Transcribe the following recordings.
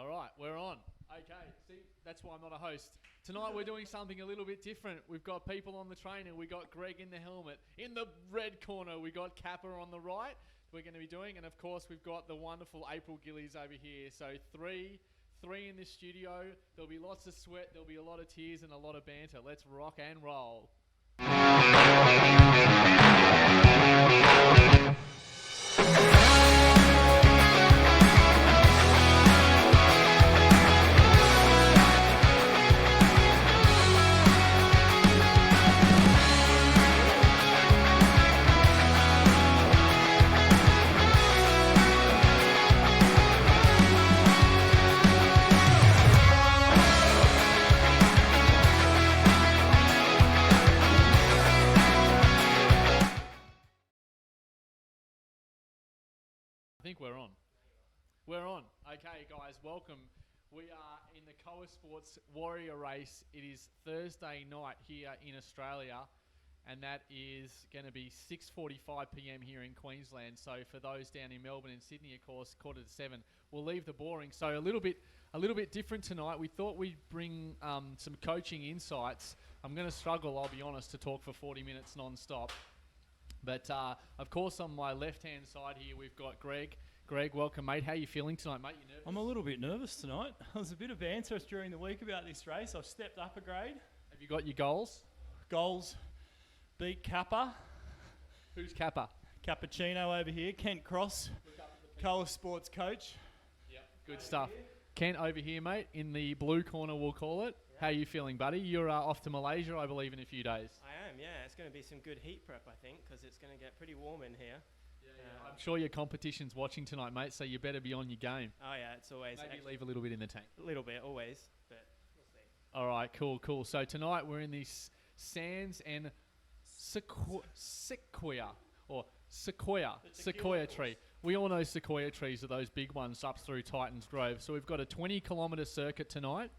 All right, we're on. Okay, see, that's why I'm not a host. Tonight we're doing something a little bit different. We've got people on the trainer. We got Greg in the helmet. In the red corner, we got Kappa on the right. We're going to be doing, and of course we've got the wonderful April Gillies over here. So three in this studio. There'll be lots of sweat. There'll be a lot of tears and a lot of banter. Let's rock and roll. I think we're on. We're on. Okay, guys, welcome. We are in the Koa Sports Warrior Race. It is Thursday night here in Australia, and that is going to be 6:45 p.m. here in Queensland. So for those down in Melbourne and Sydney, of course, 6:45. We'll leave the boring. So a little bit different tonight. We thought we'd bring some coaching insights. I'm going to struggle, I'll be honest, to talk for 40 minutes non-stop. But, of course, on my left-hand side here, we've got Greg. Greg, welcome, mate. How are you feeling tonight, mate? You nervous? I'm a little bit nervous tonight. There's a bit of banter during the week about this race. I've stepped up a grade. Have you got your goals? Goals, beat Kappa. Who's Kappa? Cappuccino over here. Kent Cross, Koa Sports coach. Yep, good stuff. Kent over here, mate, in the blue corner, we'll call it. How are you feeling, buddy? You're off to Malaysia, I believe, in a few days. I am, yeah. It's going to be some good heat prep, I think, because it's going to get pretty warm in here. Yeah. I'm sure your competition's watching tonight, mate, so you better be on your game. Oh, yeah, it's always... Maybe leave a little bit in the tank. A little bit, always, but we'll see. All right, cool. So tonight we're in these Sands and Sequoia tree. We all know Sequoia trees are those big ones up through Titans Grove. So we've got a 20-kilometre circuit tonight.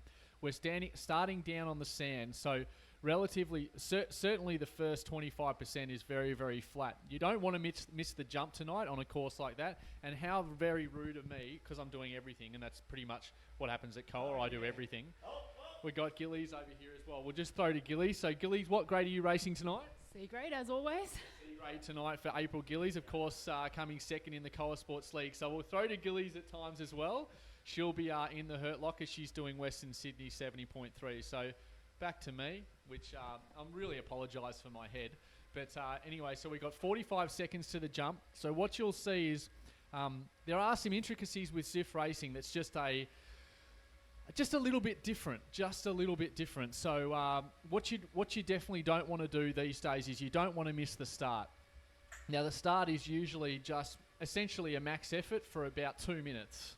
We're starting down on the sand, so relatively, certainly the first 25% is very, very flat. You don't want to miss the jump tonight on a course like that. And how very rude of me, because I'm doing everything, and that's pretty much what happens at Koa. I do everything. We got Gillies over here as well. We'll just throw to Gillies. So Gillies, what grade are you racing tonight? C grade, as always. C grade tonight for April Gillies, of course, coming second in the Koa Sports League. So we'll throw to Gillies at times as well. She'll be in the Hurt Locker. She's doing Western Sydney 70.3. So back to me, which I'm really apologise for my head. But anyway, so we've got 45 seconds to the jump. So what you'll see is there are some intricacies with Zwift racing that's just a little bit different. So what you definitely don't want to do these days is you don't want to miss the start. Now, the start is usually just essentially a max effort for about 2 minutes.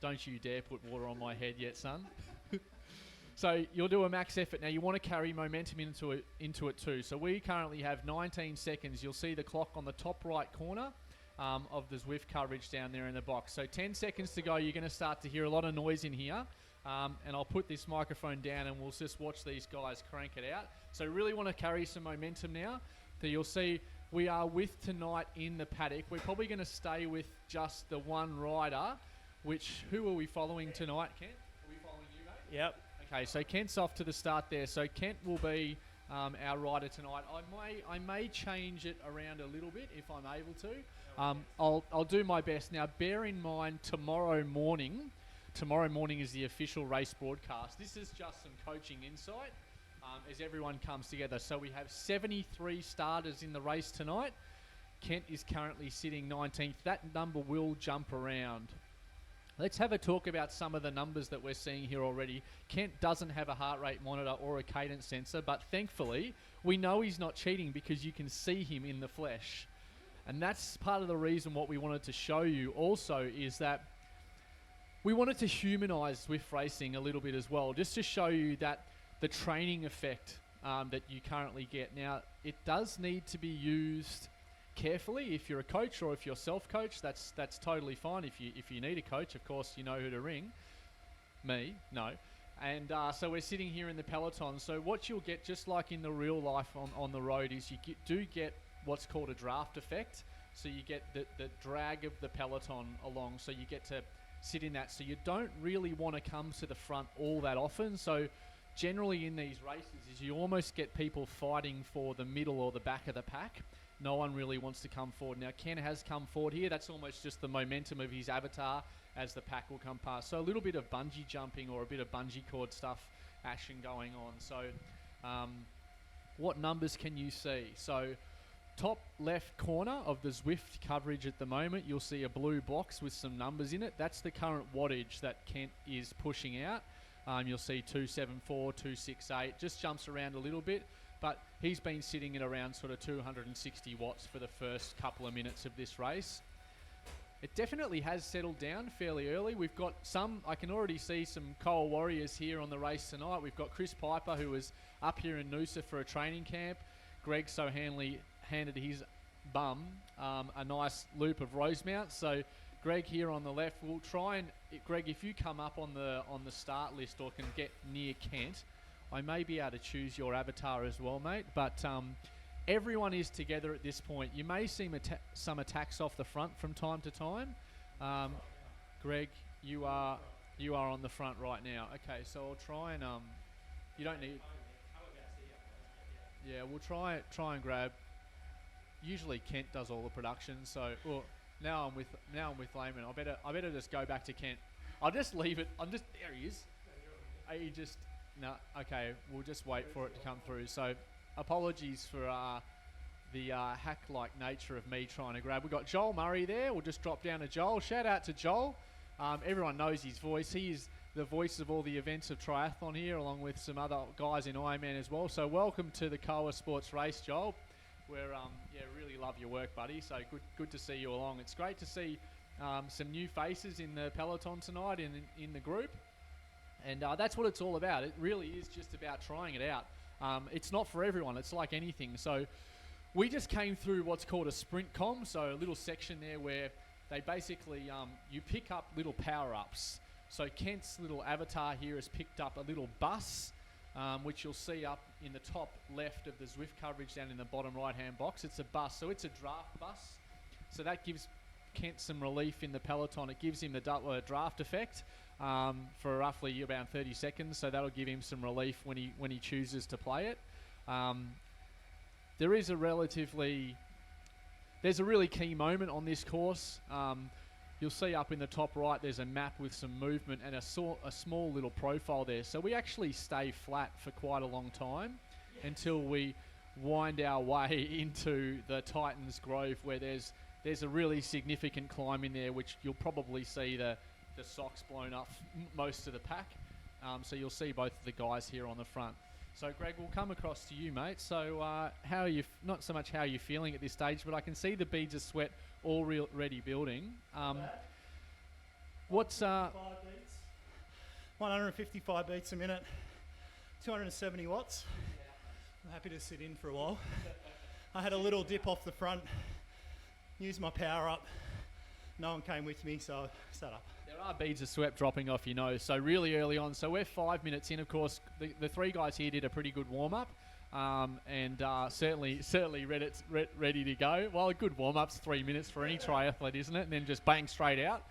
Don't you dare put water on my head yet, son. So you'll do a max effort. Now you want to carry momentum into it too. So we currently have 19 seconds. You'll see the clock on the top right corner of the Zwift coverage down there in the box. So 10 seconds to go. You're going to start to hear a lot of noise in here. And I'll put this microphone down and we'll just watch these guys crank it out. So really want to carry some momentum now. So you'll see we are with tonight in the paddock. We're probably going to stay with just the one rider. Who are we following tonight, Kent? Are we following you, mate? Yep. Okay, so Kent's off to the start there. So Kent will be our rider tonight. I may change it around a little bit if I'm able to. I'll do my best. Now, bear in mind, tomorrow morning is the official race broadcast. This is just some coaching insight as everyone comes together. So we have 73 starters in the race tonight. Kent is currently sitting 19th. That number will jump around. Let's have a talk about some of the numbers that we're seeing here already. Kent doesn't have a heart rate monitor or a cadence sensor, but thankfully, we know he's not cheating because you can see him in the flesh. And that's part of the reason what we wanted to show you also is that we wanted to humanise Zwift racing a little bit as well, just to show you that the training effect that you currently get. Now, it does need to be used carefully. If you're a coach or if you're self-coach, that's totally fine. If you need a coach, of course, you know who to ring. Me, no. And so we're sitting here in the peloton. So what you'll get, just like in the real life on the road, is you do get what's called a draft effect. So you get the drag of the peloton along. So you get to sit in that. So you don't really want to come to the front all that often. So generally in these races is you almost get people fighting for the middle or the back of the pack. No one really wants to come forward. Now, Ken has come forward here. That's almost just the momentum of his avatar as the pack will come past. So a little bit of bungee jumping or a bit of bungee cord stuff action going on. So what numbers can you see? So top left corner of the Zwift coverage at the moment, you'll see a blue box with some numbers in it. That's the current wattage that Kent is pushing out. You'll see 274, 268, just jumps around a little bit, but he's been sitting at around sort of 260 watts for the first couple of minutes of this race. It definitely has settled down fairly early. We've got I can already see some Coal Warriors here on the race tonight. We've got Chris Piper, who was up here in Noosa for a training camp. Greg so handed his bum a nice loop of Rosemount. So Greg here on the left will try and, Greg, if you come up on the start list or can get near Kent, I may be able to choose your avatar as well, mate. But everyone is together at this point. You may see some attacks off the front from time to time. Greg, you are on the front right now. Okay, so I'll try and you don't need. Yeah, we'll try and grab. Usually Kent does all the production, so well, now I'm with Layman. I better just go back to Kent. I'll just leave it. There he is. No. Okay, we'll just wait for it to come through. So apologies for the hack-like nature of me trying to grab. We've got Joel Murray there. We'll just drop down to Joel. Shout out to Joel. Everyone knows his voice. He is the voice of all the events of triathlon here, along with some other guys in Ironman as well. So welcome to the Koa Sports Race, Joel. We're really love your work, buddy. So good to see you along. It's great to see some new faces in the peloton tonight in the group, and that's what it's all about. It really is just about trying it out. It's not for everyone. It's like anything. So we just came through what's called a sprint com. So a little section there where they basically you pick up little power-ups. So Kent's little avatar here has picked up a little bus, which you'll see up in the top left of the Zwift coverage down in the bottom right-hand box. It's a bus, so it's a draft bus. So that gives Kent some relief in the peloton. It gives him the draft effect for roughly around 30 seconds. So that'll give him some relief when he chooses to play it. There's a really key moment on this course. You'll see up in the top right there's a map with some movement and a small little profile there. So we actually stay flat for quite a long time until we wind our way into the Titans Grove, where there's a really significant climb in there, which you'll probably see the socks blown up most of the pack. So you'll see both of the guys here on the front. So Greg, we'll come across to you, mate. So how are you? Not so much how you're feeling at this stage, but I can see the beads of sweat already building. What's 155 beats a minute, 270 watts. I'm happy to sit in for a while. I had a little dip off the front, used my power up. No one came with me, so I sat up. There are beads of sweat dropping off your nose, so really early on. So we're 5 minutes in, of course. The three guys here did a pretty good warm-up. And certainly ready to go. Well, a good warm-up's 3 minutes for any triathlete, isn't it? And then just bang straight out.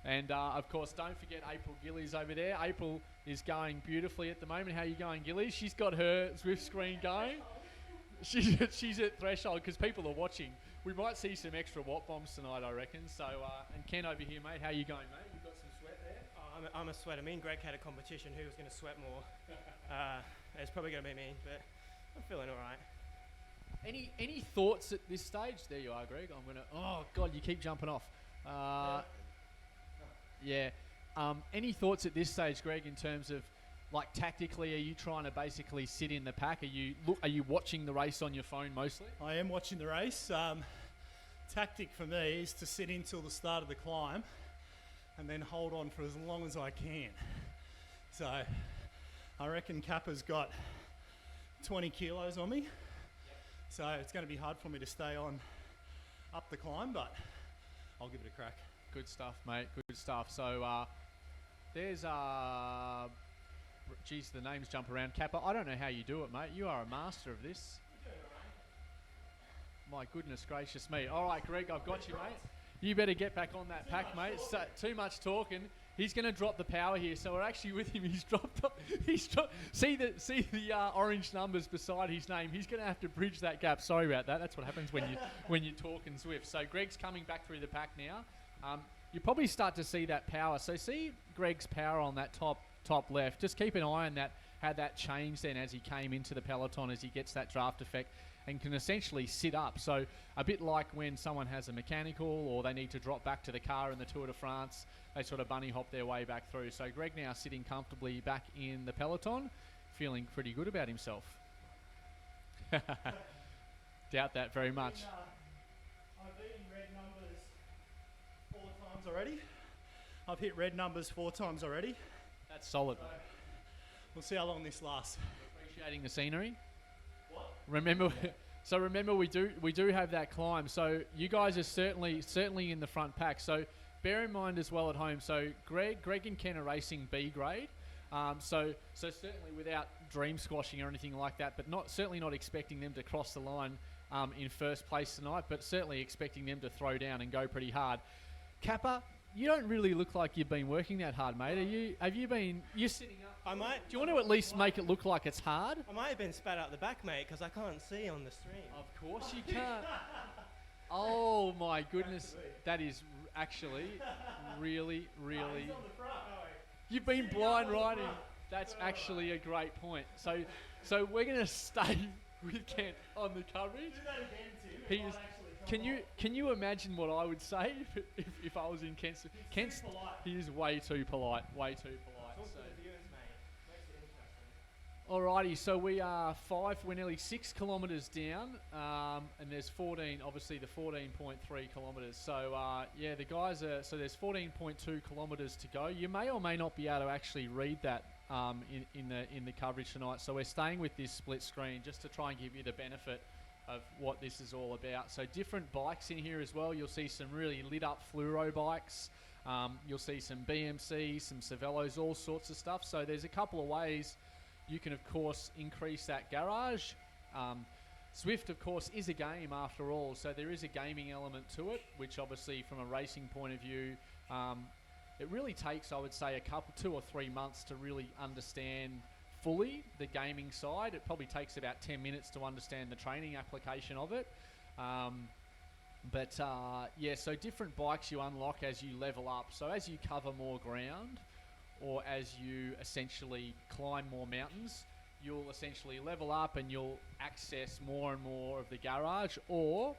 And of course, don't forget April Gillies over there. April is going beautifully at the moment. How are you going, Gillies? She's got her Zwift screen going. She's at threshold because people are watching. We might see some extra watt bombs tonight, I reckon. So, and Ken over here, mate. How are you going, mate? You've got some sweat there. I'm a sweater. Me and Greg had a competition. Who was going to sweat more? It's probably going to be me, but I'm feeling all right. Any thoughts at this stage? There you are, Greg. Oh God, you keep jumping off. Yeah. Any thoughts at this stage, Greg, in terms of like tactically? Are you trying to basically sit in the pack? Are you watching the race on your phone mostly? I am watching the race. Tactic for me is to sit in till the start of the climb, and then hold on for as long as I can. So I reckon Kappa's got 20 kilos on me. Yep. So it's going to be hard for me to stay on up the climb, but I'll give it a crack. Good stuff, mate. Good stuff. So there's geez, the names jump around. Kappa, I don't know how you do it, mate. You are a master of this. My goodness gracious me. All right, Greg, I've got you, mate. you better get back on that pack, mate. So, too much talking. He's going to drop the power here. So we're actually with him. He's dropped. See the orange numbers beside his name. He's going to have to bridge that gap. Sorry about that. That's what happens when you talk in Zwift. So Greg's coming back through the pack now. You probably start to see that power. So see Greg's power on that top left. Just keep an eye on that. How that changed then as he came into the peloton, as he gets that draft effect and can essentially sit up. So a bit like when someone has a mechanical or they need to drop back to the car in the Tour de France, they sort of bunny hop their way back through. So Greg now sitting comfortably back in the peloton, feeling pretty good about himself. Doubt that very much. I've beaten red numbers 4 times already. I've hit red numbers 4 times already. That's solid. So we'll see how long this lasts. Appreciating the scenery. What? Remember, we do have that climb. So you guys are certainly in the front pack. So bear in mind as well at home. So Greg and Ken are racing B grade. So certainly without dream squashing or anything like that, but certainly not expecting them to cross the line in first place tonight, but certainly expecting them to throw down and go pretty hard. Kappa, you don't really look like you've been working that hard, mate. You're sitting up? I might. Do you want to at least make it look like it's hard? I might have been spat out the back, mate, because I can't see on the stream. Of course you can't. Oh my goodness, that is actually really. You've been blind riding. That's actually a great point. So we're going to stay with Kent on the coverage. Do that again, Tim. Can you imagine what I would say if I was in Kent's? He is way too polite. So. Alrighty, so we are we're nearly 6 kilometres down, and there's 14, obviously the 14.3 kilometres. So the guys are, so there's 14.2 kilometres to go. You may or may not be able to actually read that in the coverage tonight. So we're staying with this split screen just to try and give you the benefit of what this is all about. So different bikes in here as well. You'll see some really lit up fluoro bikes. You'll see some BMCs, some Cervelos, all sorts of stuff. So there's a couple of ways you can, of course, increase that garage. Zwift, of course, is a game after all, so there is a gaming element to it, which obviously from a racing point of view, it really takes, I would say, 2 or 3 months to really understand fully the gaming side. It probably takes about 10 minutes to understand the training application of it. So different bikes you unlock as you level up. So as you cover more ground, or as you essentially climb more mountains, you'll essentially level up and you'll access more and more of the garage, or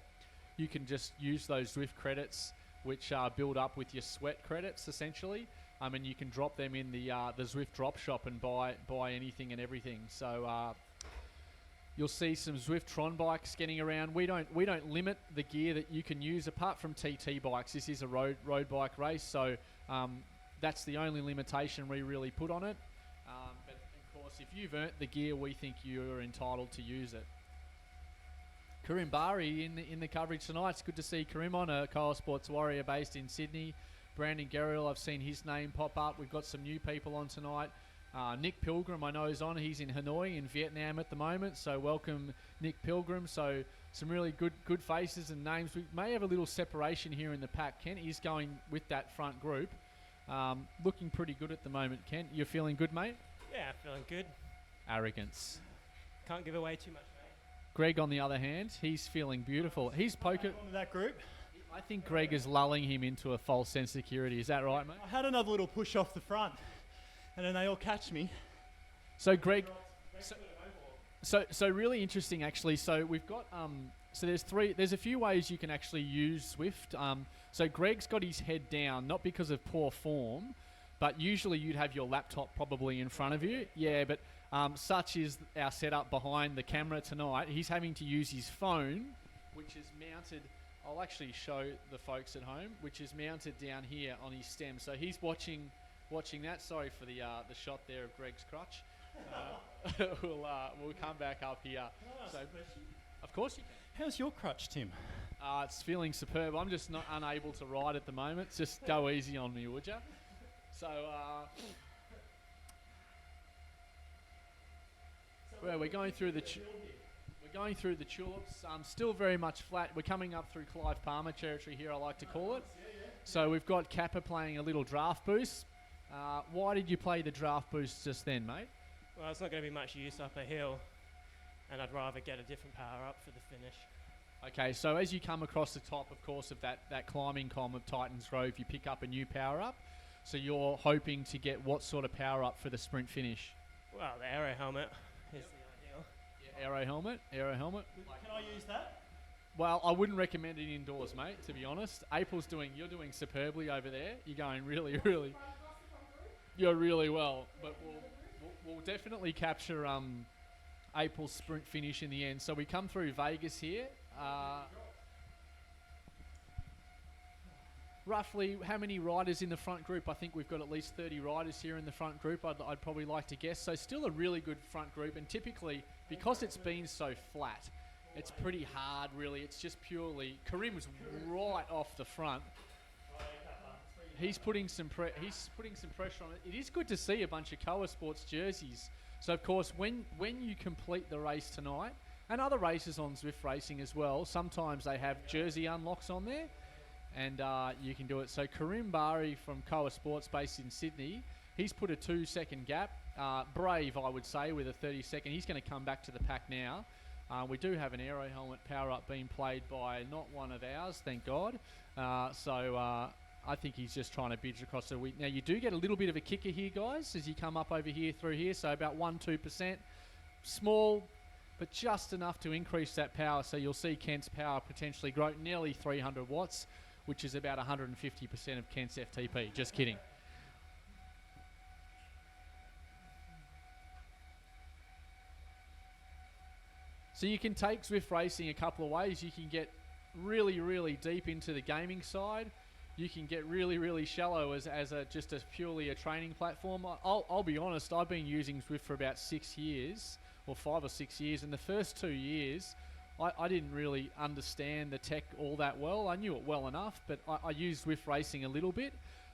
you can just use those Zwift credits, which build up with your sweat credits essentially, and you can drop them in the Zwift drop shop and buy anything and everything. So you'll see some Zwift Tron bikes getting around. We don't limit the gear that you can use apart from TT bikes. This is a road bike race, so that's the only limitation we really put on it. But of course, if you've earned the gear, we think you're entitled to use it. Karim Bari in the coverage tonight. It's good to see Karim on, a Kyle Sports Warrior based in Sydney. Brandon Gerrill, I've seen his name pop up. We've got some new people on tonight. Nick Pilgrim, I know, is on. He's in Hanoi in Vietnam at the moment. So welcome, Nick Pilgrim. So some really good faces and names. We may have a little separation here in the pack. Kent is going with that front group. Looking pretty good at the moment, Kent. You're feeling good, mate? Yeah, feeling good. Arrogance. Can't give away too much, mate. Greg, on the other hand, he's feeling beautiful. He's poker. Onto that group. I think Greg is lulling him into a false sense of security. Is that right, mate? I had another little push off the front, and then they all catch me. So Greg, so really interesting actually. So we've got there's a few ways you can actually use Zwift. So Greg's got his head down, not because of poor form, but usually you'd have your laptop probably in front of you. Yeah, but such is our setup behind the camera tonight. He's having to use his phone, which is mounted. I'll actually show the folks at home, which is mounted down here on his stem. So he's watching that. Sorry for the shot there of Greg's crutch. We'll come back up here. So, of course you can. How's your crutch, Tim? It's feeling superb. I'm just not unable to ride at the moment. Just go easy on me, would you? So, we're going through the going through the tulips, still very much flat. We're coming up through Clive Palmer territory here, I like to call it. So we've got Kappa playing a little draft boost. Why did you play the draft boost just then, mate? Well, it's not going to be much use up a hill, and I'd rather get a different power up for the finish. Okay, so as you come across the top, of course, of that climbing column of Titans Grove, you pick up a new power up. So you're hoping to get what sort of power up for the sprint finish? Well, the aero helmet is the ideal. Yeah, aero helmet. Can I use that? Well, I wouldn't recommend it indoors, mate, to be honest. You're doing superbly over there. You're going you're really well. But we'll definitely capture April's sprint finish in the end. So we come through Vegas here. Roughly, how many riders in the front group? I think we've got at least 30 riders here in the front group, I'd probably like to guess. So still a really good front group, and typically, because it's been so flat, it's pretty hard, really. It's just purely... Karim's right off the front. He's putting some pressure on it. It is good to see a bunch of Koa Sports jerseys. So, of course, when you complete the race tonight, and other races on Zwift Racing as well, sometimes they have jersey unlocks on there, and you can do it. So Karim Bari from Koa Sports, based in Sydney, he's put a 2-second gap. Brave, I would say, with a 30-second. He's going to come back to the pack now. We do have an aero helmet power-up being played by not one of ours, thank God. I think he's just trying to bridge across the week. Now, you do get a little bit of a kicker here, guys, as you come up over here through here. So about 1-2%. Small, but just enough to increase that power. So you'll see Kent's power potentially grow nearly 300 watts, which is about 150% of Kent's FTP. Just kidding. So you can take Zwift Racing a couple of ways. You can get really, really deep into the gaming side. You can get really, really shallow as just purely a training platform. I'll be honest, I've been using Zwift for about 6 years, or 5 or 6 years. And the first 2 years, I didn't really understand the tech all that well. I knew it well enough, but I used Zwift Racing a little bit.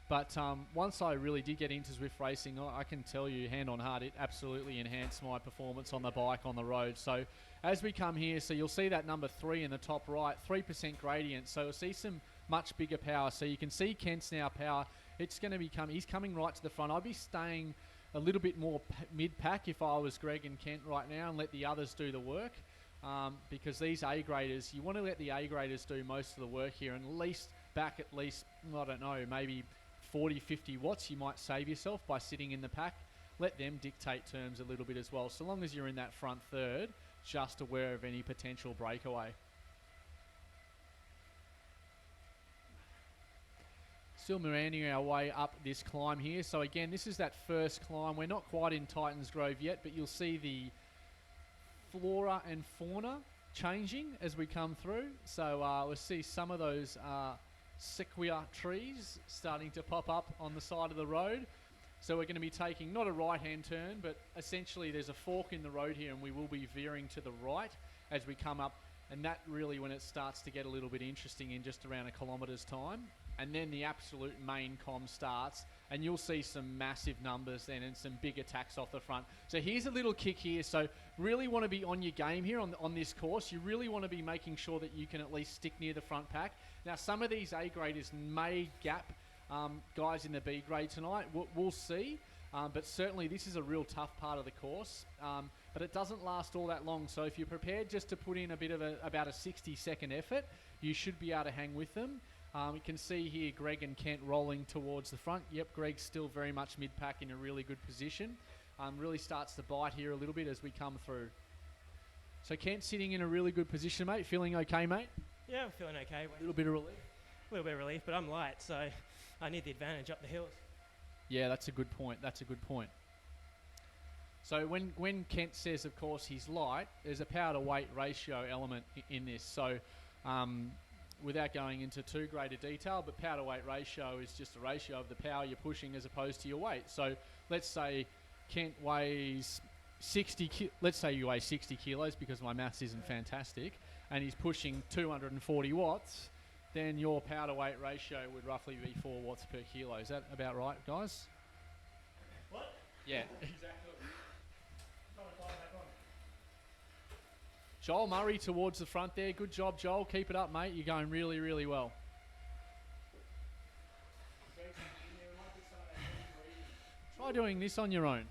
But once I really did get into Zwift Racing, I can tell you, hand on heart, it absolutely enhanced my performance on the bike, on the road. So as we come here, so you'll see that number 3 in the top right, 3% gradient. So you'll see some much bigger power. So you can see Kent's now power. It's going to he's coming right to the front. I'd be staying a little bit more mid-pack if I was Greg and Kent right now, and let the others do the work. Because these A graders, you want to let the A graders do most of the work here, and I don't know, maybe 40, 50 watts you might save yourself by sitting in the pack. Let them dictate terms a little bit as well, so long as you're in that front third, just aware of any potential breakaway. Still meandering our way up this climb here. So again, this is that first climb. We're not quite in Titans Grove yet, but you'll see the flora and fauna changing as we come through. So we'll see some of those sequoia trees starting to pop up on the side of the road. So we're going to be taking not a right-hand turn, but essentially there's a fork in the road here, and we will be veering to the right as we come up. And that really, when it starts to get a little bit interesting, in just around a kilometre's time. And then the absolute main com starts, and you'll see some massive numbers then and some big attacks off the front. So here's a little kick here. So really want to be on your game here on this course. You really want to be making sure that you can at least stick near the front pack. Now, some of these A graders may gap guys in the B grade tonight. We'll see. But certainly this is a real tough part of the course. But it doesn't last all that long. So if you're prepared just to put in about a 60-second effort, you should be able to hang with them. You can see here Greg and Kent rolling towards the front. Yep, Greg's still very much mid-pack in a really good position. Really starts to bite here a little bit as we come through. So Kent sitting in a really good position, mate. Feeling okay, mate? Yeah, I'm feeling okay. A little bit of relief? A little bit of relief, but I'm light, so I need the advantage up the hills. Yeah, that's a good point. So when Kent says, of course, he's light, there's a power-to-weight ratio element in this. So without going into too great a detail, but power-to-weight ratio is just a ratio of the power you're pushing as opposed to your weight. So let's say Kent weighs 60, let's say you weigh 60 kilos, because my maths isn't fantastic, and he's pushing 240 watts, then your power-to-weight ratio would roughly be 4 watts per kilo. Is that about right, guys? What? Yeah, exactly. Joel Murray towards the front there. Good job, Joel. Keep it up, mate. You're going really, really well. Try doing this on your own.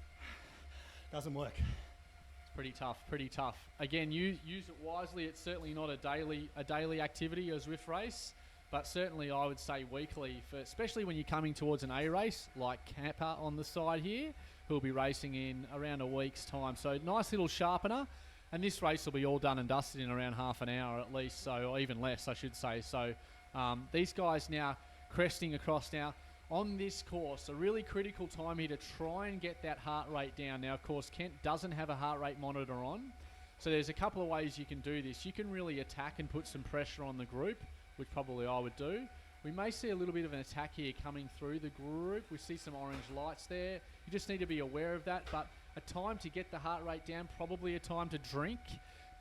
Doesn't work. It's pretty tough, pretty tough. Again, use it wisely. It's certainly not a daily activity, a Zwift race, but certainly I would say weekly, especially when you're coming towards an A race, like Kappa on the side here, who'll be racing in around a week's time. So nice little sharpener. And this race will be all done and dusted in around half an hour at least, or even less, I should say. So these guys now cresting across now on this course, a really critical time here to try and get that heart rate down. Now, of course, Kent doesn't have a heart rate monitor on, so there's a couple of ways you can do this. You can really attack and put some pressure on the group, which probably I would do. We may see a little bit of an attack here coming through the group. We see some orange lights there. You just need to be aware of that, but a time to get the heart rate down, probably a time to drink,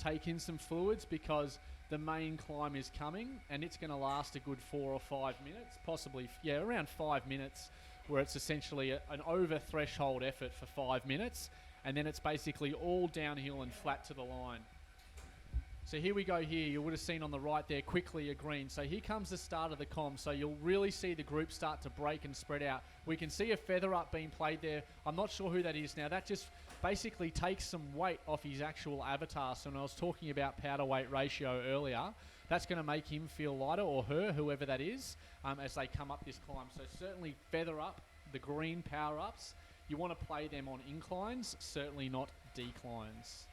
take in some fluids, because the main climb is coming and it's going to last a good 4 or 5 minutes, possibly, around 5 minutes, where it's essentially an over threshold effort for 5 minutes, and then it's basically all downhill and flat to the line. So here we go here. You would have seen on the right there quickly a green. So here comes the start of the comm. So you'll really see the group start to break and spread out. We can see a feather up being played there. I'm not sure who that is now. That just basically takes some weight off his actual avatar. So when I was talking about powder weight ratio earlier, that's going to make him feel lighter, or her, whoever that is, as they come up this climb. So certainly feather up the green power ups. You want to play them on inclines, certainly not declines.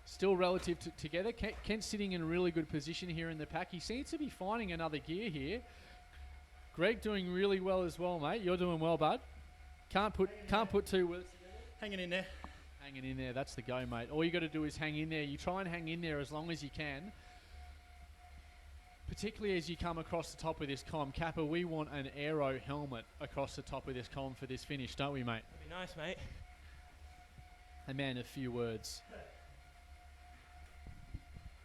Still relative together. Kent's sitting in a really good position here in the pack. He seems to be finding another gear here. Greg doing really well as well, mate. You're doing well, bud. Can't put two words together. Hanging in there. Hanging in there. That's the go, mate. All you got to do is hang in there. You try and hang in there as long as you can. Particularly as you come across the top of this comm. Kappa, we want an aero helmet across the top of this comm for this finish, don't we, mate? That'd be nice, mate. A man of few words.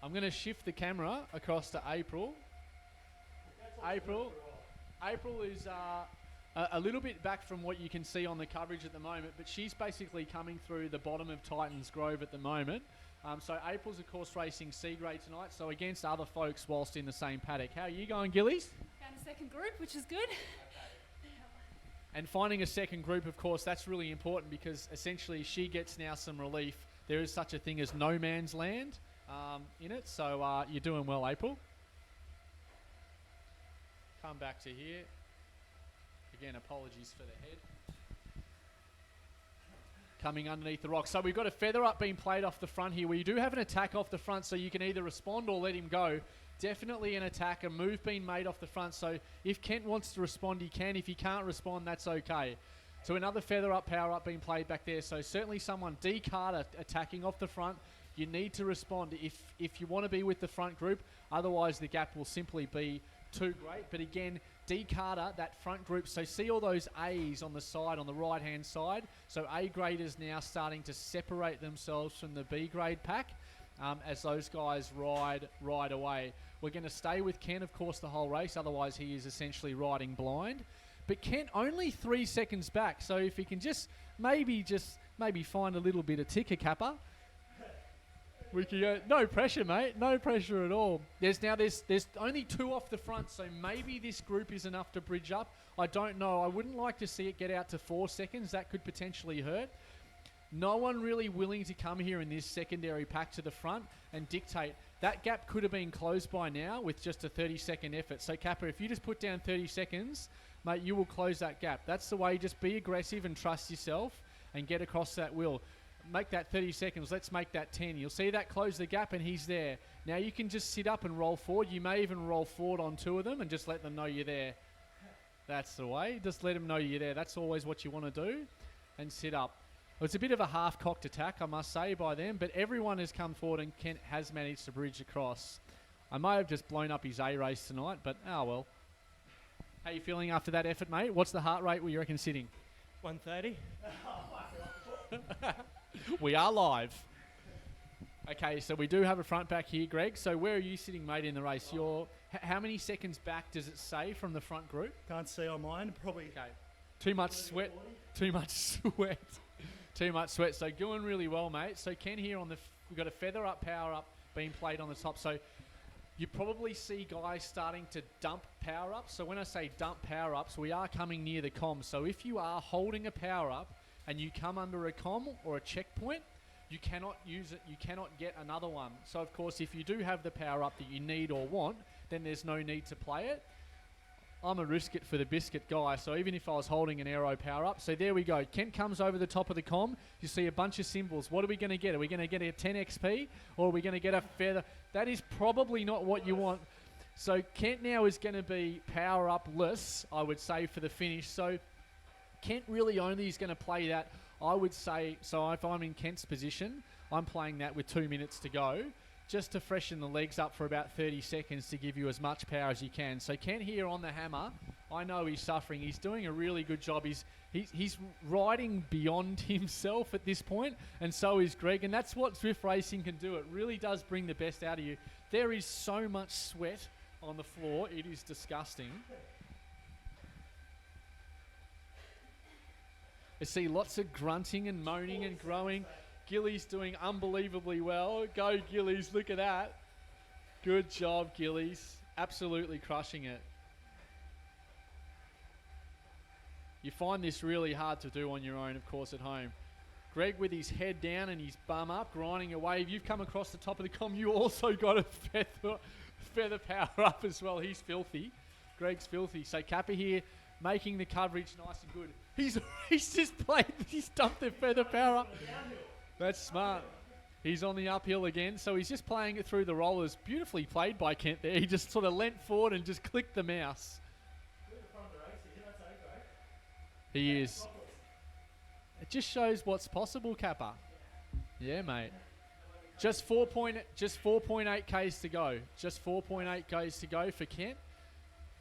I'm going to shift the camera across to April. April is a little bit back from what you can see on the coverage at the moment, but she's basically coming through the bottom of Titans Grove at the moment. So April's, of course, racing C grade tonight, so against other folks whilst in the same paddock. How are you going, Gillies? Found a second group, which is good. And finding a second group, of course, that's really important, because essentially she gets now some relief. There is such a thing as no man's land in it, so you're doing well, April. Come back to here. Again, apologies for the head. Coming underneath the rock. So we've got a feather up being played off the front here, where you do have an attack off the front, so you can either respond or let him go. Definitely an attack, a move being made off the front, so if Kent wants to respond, he can. If he can't respond, that's okay. So another feather up, power up being played back there. So certainly someone D-card attacking off the front. You need to respond if you want to be with the front group. Otherwise, the gap will simply be too great. But again, D-carder, that front group. So see all those A's on the side, on the right-hand side. So A graders now starting to separate themselves from the B grade pack as those guys ride away. We're going to stay with Kent, of course, the whole race. Otherwise, he is essentially riding blind. But Kent only 3 seconds back. So if he can just maybe find a little bit of ticker, Kappa. We can go. No pressure, mate. No pressure at all. There's only 2 off the front, so maybe this group is enough to bridge up. I don't know. I wouldn't like to see it get out to 4 seconds. That could potentially hurt. No one really willing to come here in this secondary pack to the front and dictate. That gap could have been closed by now with just a 30-second effort. So, Kappa, if you just put down 30 seconds, mate, you will close that gap. That's the way. Just be aggressive and trust yourself and get across that wheel. Make that 30 seconds. Let's make that 10. You'll see that close the gap, and he's there. Now you can just sit up and roll forward. You may even roll forward on 2 of them and just let them know you're there. That's the way. Just let them know you're there. That's always what you want to do. And sit up. It's a bit of a half-cocked attack, I must say, by them, but everyone has come forward and Kent has managed to bridge across. I may have just blown up his A race tonight, but oh well. How are you feeling after that effort, mate? What's the heart rate you reckon sitting? 130. We are live. Okay, so we do have a front back here, Greg. So where are you sitting, mate, in the race? You're how many seconds back does it say from the front group? Can't see on mine. Probably. Okay. Too much sweat. Too much sweat. Too much sweat. So going really well, mate. So Ken here on the we've got a feather up, power up being played on the top. So you probably see guys starting to dump power ups. So when I say dump power ups, we are coming near the comm. So if you are holding a power up and you come under a comm or a checkpoint, you cannot use it. You cannot get another one. So of course, if you do have the power up that you need or want, then there's no need to play it. I'm a risk it for the biscuit guy, so even if I was holding an aero power up. So there we go. Kent comes over the top of the comm. You see a bunch of symbols. What are we going to get? Are we going to get a 10 XP or are we going to get a feather? That is probably not what you want. So Kent now is going to be power up-less, I would say, for the finish. So Kent really only is going to play that, I would say. So if I'm in Kent's position, I'm playing that with 2 minutes to go, just to freshen the legs up for about 30 seconds to give you as much power as you can. So Kent here on the hammer, I know he's suffering. He's doing a really good job. He's riding beyond himself at this point, and so is Greg. And that's what Zwift racing can do. It really does bring the best out of you. There is so much sweat on the floor. It is disgusting. I see lots of grunting and moaning and growing. Gilly's doing unbelievably well. Go Gillies, look at that. Good job, Gillies. Absolutely crushing it. You find this really hard to do on your own, of course, at home. Greg with his head down and his bum up, grinding away. If you've come across the top of the comm, you also got a feather power up as well. He's filthy. Greg's filthy. So Kappa here making the coverage nice and good. He's just played, he's dumped the feather power up. That's smart. He's on the uphill again, so he's just playing it through the rollers. Beautifully played by Kent there. He just sort of leant forward and just clicked the mouse. He is. It just shows what's possible, Kappa. Yeah, mate. Just 4.8 Ks to go. Just 4.8 Ks to go for Kent.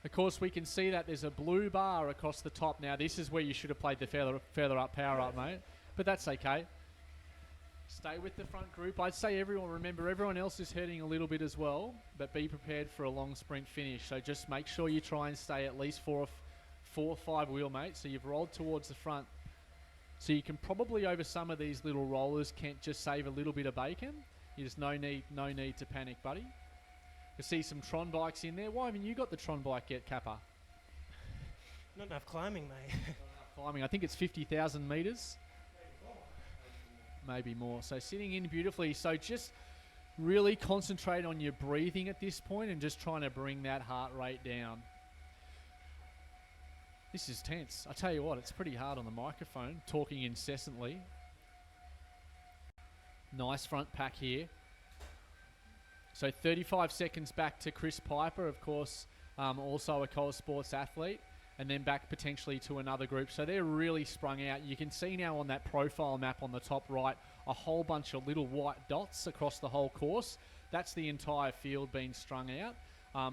Of course, we can see that there's a blue bar across the top. Now, this is where you should have played the feather up, power up, mate. But that's okay. Stay with the front group. I'd say remember, everyone else is hurting a little bit as well, but be prepared for a long sprint finish. So just make sure you try and stay at least four or five wheel, mate. So you've rolled towards the front. So you can probably, over some of these little rollers, Kent, just save a little bit of bacon. There's no need to panic, buddy. You see some Tron bikes in there. Why haven't you got the Tron bike yet, Kappa? Not enough climbing, mate. Climbing. I think it's 50,000 metres. Maybe more. So sitting in beautifully. So just really concentrate on your breathing at this point and just trying to bring that heart rate down. This is tense. I tell you what, it's pretty hard on the microphone, talking incessantly. Nice front pack here. So 35 seconds back to Chris Piper, of course, also a Coles Sports athlete, and then back potentially to another group. So they're really sprung out. You can see now on that profile map on the top right, a whole bunch of little white dots across the whole course. That's the entire field being strung out.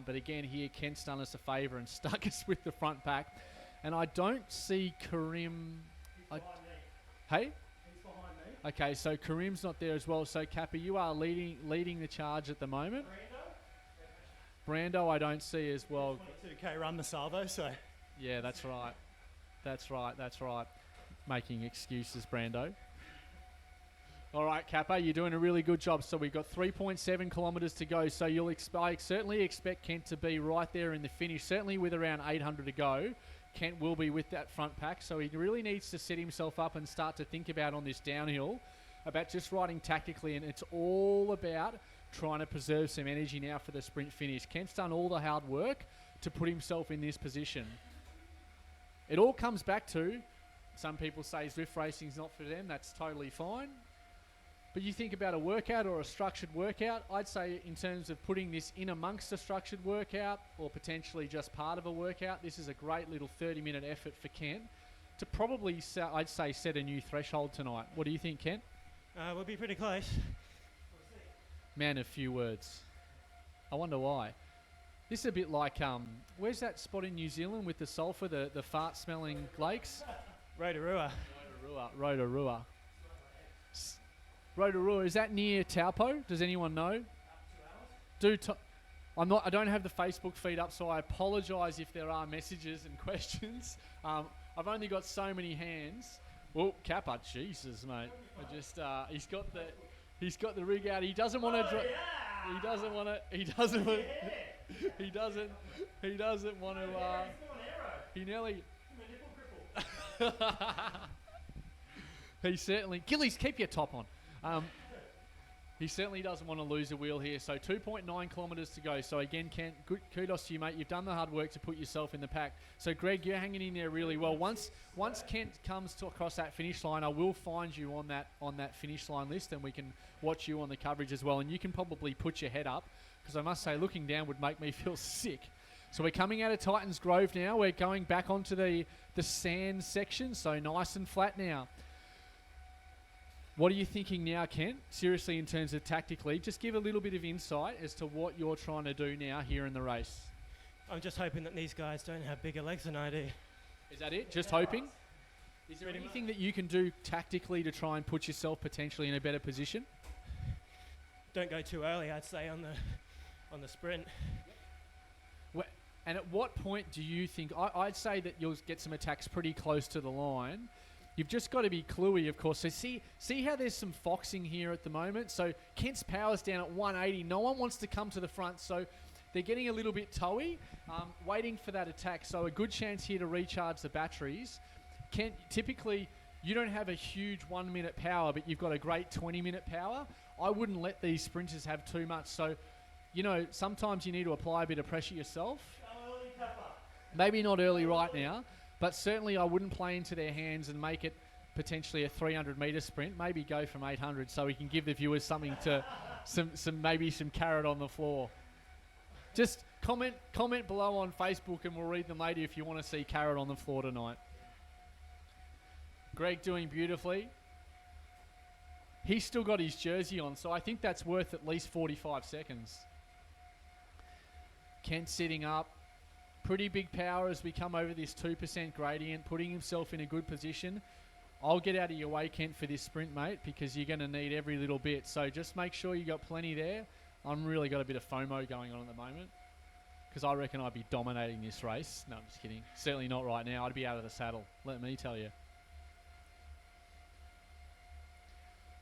But again, here, Kent's done us a favour and stuck us with the front pack. And I don't see Karim. Hey? He's behind me. Okay, so Karim's not there as well. So Kappa, you are leading the charge at the moment. Brando, I don't see as well. 22k run the salvo, so. Yeah, that's right. That's right. Making excuses, Brando. All right, Kappa, you're doing a really good job. So we've got 3.7 kilometres to go. So I certainly expect Kent to be right there in the finish, certainly with around 800 to go. Kent will be with that front pack, so he really needs to set himself up and start to think about on this downhill, about just riding tactically, and it's all about trying to preserve some energy now for the sprint finish. Kent's done all the hard work to put himself in this position. It all comes back to, some people say Zwift racing's not for them, that's totally fine. But you think about a workout or a structured workout, I'd say in terms of putting this in amongst a structured workout or potentially just part of a workout, this is a great little 30-minute effort for Kent to probably, I'd say, set a new threshold tonight. What do you think, Kent? We'll be pretty close. Man of few words. I wonder why. This is a bit like, where's that spot in New Zealand with the sulphur, the fart-smelling lakes? Rotorua. Rotorua. Rotorua, is that near Taupo? Does anyone know? I don't have the Facebook feed up, so I apologise if there are messages and questions. I've only got so many hands. Well, Kappa, Jesus, mate. He's got He's got the rig out. He doesn't want to. He doesn't want to. He doesn't want. He doesn't. He doesn't want to. He nearly. He certainly. Gillies, keep your top on. He certainly doesn't want to lose a wheel here. So 2.9 kilometres to go. So again, Kent, good kudos to you, mate. You've done the hard work to put yourself in the pack. So Greg, you're hanging in there really well. Once Kent comes to across that finish line, I will find you on that finish line list, and we can watch you on the coverage as well. And you can probably put your head up, because I must say, looking down would make me feel sick. So we're coming out of Titans Grove now. We're going back onto the sand section. So nice and flat now. What are you thinking now, Kent? Seriously, in terms of tactically, just give a little bit of insight as to what you're trying to do now here in the race. I'm just hoping that these guys don't have bigger legs than I do. Is that it? Just hoping? Is there anything that you can do tactically to try and put yourself potentially in a better position? Don't go too early, I'd say, on the sprint. And at what point do you think... I'd say that you'll get some attacks pretty close to the line. You've just got to be cluey, of course. So see how there's some foxing here at the moment. So Kent's power's down at 180. No one wants to come to the front, so they're getting a little bit towy, waiting for that attack. So a good chance here to recharge the batteries. Kent, typically, you don't have a huge 1 minute power, but you've got a great 20-minute power. I wouldn't let these sprinters have too much. So, sometimes you need to apply a bit of pressure yourself. Maybe not early right now. But certainly I wouldn't play into their hands and make it potentially a 300-metre sprint. Maybe go from 800 so we can give the viewers something to, maybe some carrot on the floor. Just comment below on Facebook and we'll read them later if you want to see carrot on the floor tonight. Greg doing beautifully. He's still got his jersey on, so I think that's worth at least 45 seconds. Kent sitting up. Pretty big power as we come over this 2% gradient, putting himself in a good position. I'll get out of your way, Kent, for this sprint, mate, because you're going to need every little bit. So just make sure you got plenty there. I'm really got a bit of FOMO going on at the moment because I reckon I'd be dominating this race. No, I'm just kidding. Certainly not right now. I'd be out of the saddle, let me tell you.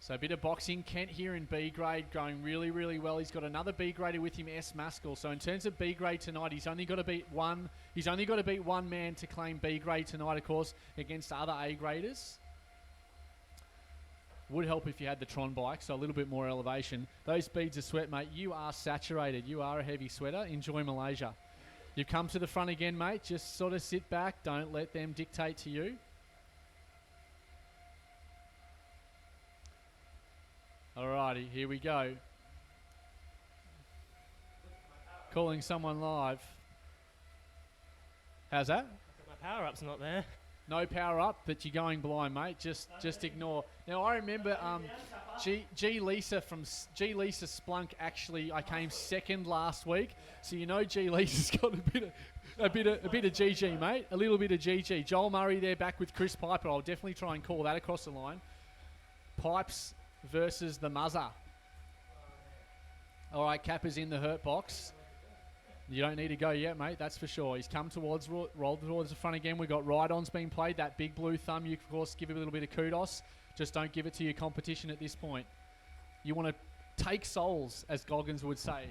So a bit of boxing. Kent here in B grade going really, really well. He's got another B grader with him, S. Maskell. So in terms of B grade tonight, he's only got to beat one. He's only got to beat one man to claim B grade tonight, of course, against other A graders. Would help if you had the Tron bike, so a little bit more elevation. Those beads of sweat, mate. You are saturated. You are a heavy sweater. Enjoy Malaysia. You've come to the front again, mate. Just sort of sit back. Don't let them dictate to you. Alrighty, here we go. Calling someone live. How's that? My power-up's not there. No power up, but you're going blind, mate. Just ignore. Now I remember G Lisa from G Lisa Splunk. Actually, I came second last week, so G Lisa's got a bit of GG, mate. A little bit of GG. Joel Murray there back with Chris Piper. I'll definitely try and call that across the line. Pipes versus the Muzzer. All right, Kappa's in the hurt box. You don't need to go yet, mate, that's for sure. He's come rolled towards the front again. We've got ride-ons being played. That big blue thumb, you, of course, give a little bit of kudos. Just don't give it to your competition at this point. You want to take souls, as Goggins would say.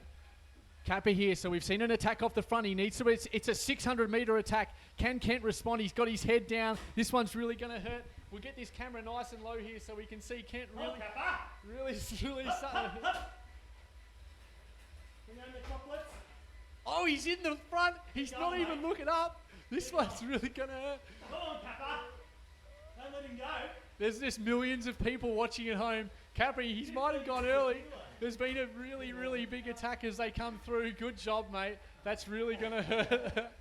Kappa here, so we've seen an attack off the front. He needs to, it's a 600-metre attack. Can Kent respond? He's got his head down. This one's really going to hurt. We'll get this camera nice and low here so we can see Kent really starting to hit. Oh, he's in the front. He's not even looking up. This one's really going to hurt. Come on, Kappa. Don't let him go. There's just millions of people watching at home. Capri, he might have gone early. There's been a really, really big attack as they come through. Good job, mate. That's really going to hurt.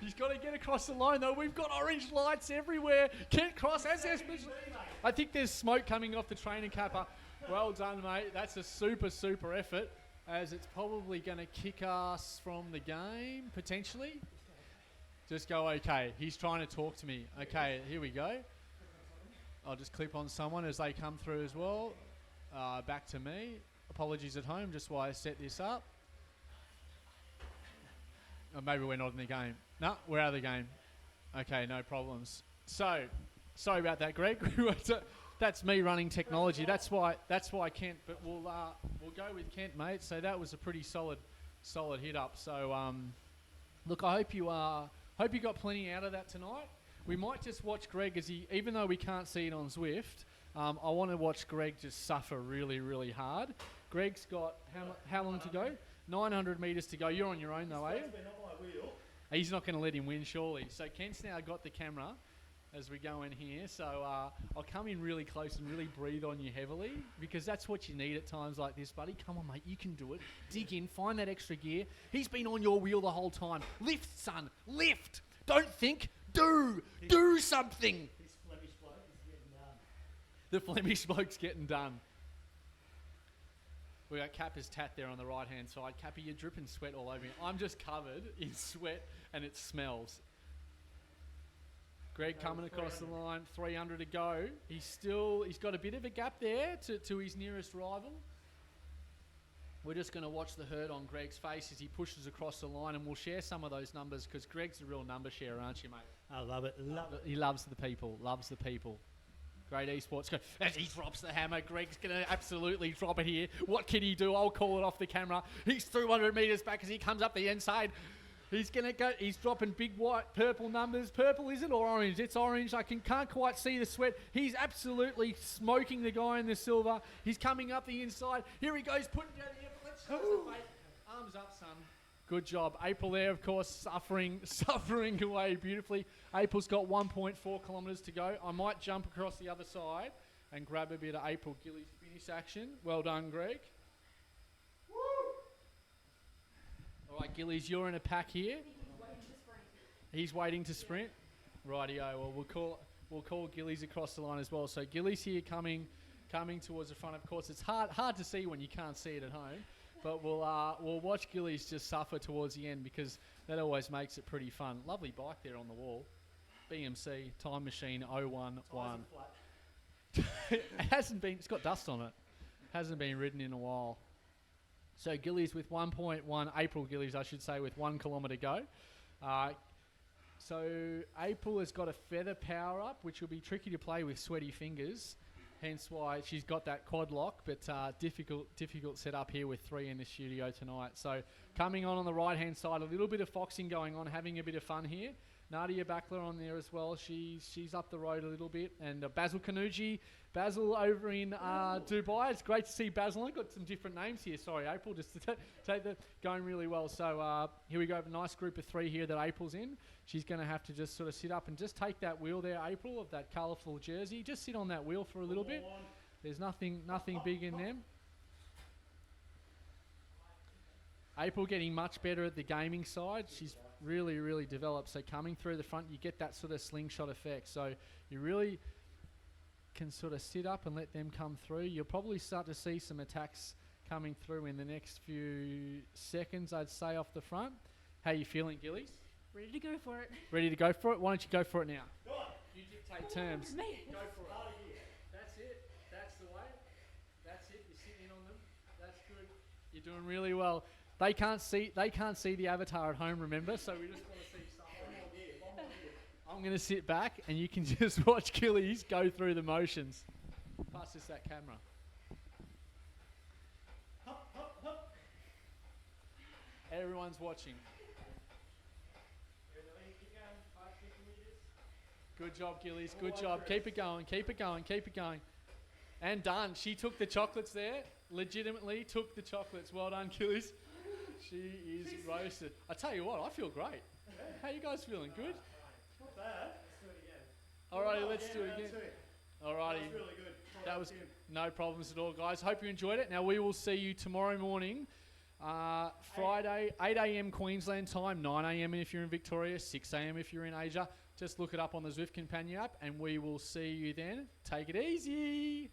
He's got to get across the line, though. We've got orange lights everywhere. Can't cross. I think there's smoke coming off the trainer, Kappa. Well done, mate. That's a super, super effort, as it's probably going to kick us from the game, potentially. Just go, okay. He's trying to talk to me. Okay, here we go. I'll just clip on someone as they come through as well. Back to me. Apologies at home, just while I set this up. Or maybe we're not in the game. No, we're out of the game. Okay, no problems. So, sorry about that, Greg. That's me running technology. That's why Kent. But we'll go with Kent, mate. So that was a pretty solid hit up. So look, I hope you got plenty out of that tonight. We might just watch Greg even though we can't see it on Zwift. I want to watch Greg just suffer really, really hard. Greg's got how long to go? 900 metres to go. You're on your own though, are you? He's not going to let him win, surely. So Kent's now got the camera as we go in here. So I'll come in really close and really breathe on you heavily, because that's what you need at times like this, buddy. Come on, mate. You can do it. Dig in. Find that extra gear. He's been on your wheel the whole time. Lift, son. Lift. Don't think. Do. Do something. This Flemish bloke is getting done. The Flemish bloke's getting done. We got Kappa's tat there on the right-hand side. Kappa, you're dripping sweat all over me. I'm just covered in sweat and it smells. Greg coming across the line, 300 to go. He's got a bit of a gap there to his nearest rival. We're just going to watch the hurt on Greg's face as he pushes across the line, and we'll share some of those numbers because Greg's a real number sharer, aren't you, mate? I love it. Love it. He loves the people. Loves the people. Great esports. As he drops the hammer, Greg's going to absolutely drop it here. What can he do? I'll call it off the camera. He's 200 metres back as he comes up the inside. He's going to go. He's dropping big white, purple numbers. Purple, is it, or orange? It's orange. I can't quite see the sweat. He's absolutely smoking the guy in the silver. He's coming up the inside. Here he goes, putting down the effort. Let's show some, mate. Arms up, son. Good job. April there, of course, suffering away beautifully. April's got 1.4 kilometres to go. I might jump across the other side and grab a bit of April Gillies finish action. Well done, Greg. Woo! All right, Gillies, you're in a pack here. He's waiting to sprint. Rightio. Well, we'll call Gillies across the line as well. So Gillies here coming towards the front. Of course, it's hard to see when you can't see it at home. But we'll watch Gillies just suffer towards the end because that always makes it pretty fun. Lovely bike there on the wall. BMC Time Machine 011. It hasn't been. It's got dust on it. Hasn't been ridden in a while. So Gillies with 1.1. April Gillies, I should say, with 1 kilometre go. So April has got a feather power up, which will be tricky to play with sweaty fingers. Hence why she's got that quad lock, but difficult setup here with 3 in the studio tonight. So coming on the right-hand side, a little bit of foxing going on, having a bit of fun here. Nadia Backler on there as well. She's up the road a little bit. And Basil Kanuji, Basil over in Dubai. It's great to see Basil. I've got some different names here. Sorry, April, just to take that going really well. So here we go. A nice group of 3 here that April's in. She's going to have to just sort of sit up and just take that wheel there, April, of that colourful jersey. Just sit on that wheel for a little bit. There's nothing big in them. April getting much better at the gaming side. She's really, really developed. So coming through the front, you get that sort of slingshot effect. So you really can sort of sit up and let them come through. You'll probably start to see some attacks coming through in the next few seconds, I'd say, off the front. How are you feeling, Gillies? Ready to go for it. Ready to go for it? Why don't you go for it now? You dictate terms. Me. Go for it. That's it. That's the way. That's it. You're sitting in on them. That's good. You're doing really well. They can't see the avatar at home, remember? So we just want to see something. I'm going to sit back and you can just watch Gillies go through the motions. Pass us that camera. Everyone's watching. Good job, Gillies. Good job. Keep it going. Keep it going. Keep it going. And done. She took the chocolates there. Legitimately took the chocolates. Well done, Gillies. She is roasted. I tell you what, I feel great. How you guys feeling? Good? Not bad. Alrighty, let's do it again. Alrighty. That was really good. That was no problems at all, guys. Hope you enjoyed it. Now we will see you tomorrow morning, Friday, 8 a.m. Queensland time, 9 a.m. if you're in Victoria, 6 a.m. if you're in Asia. Just look it up on the Zwift Companion app, and we will see you then. Take it easy.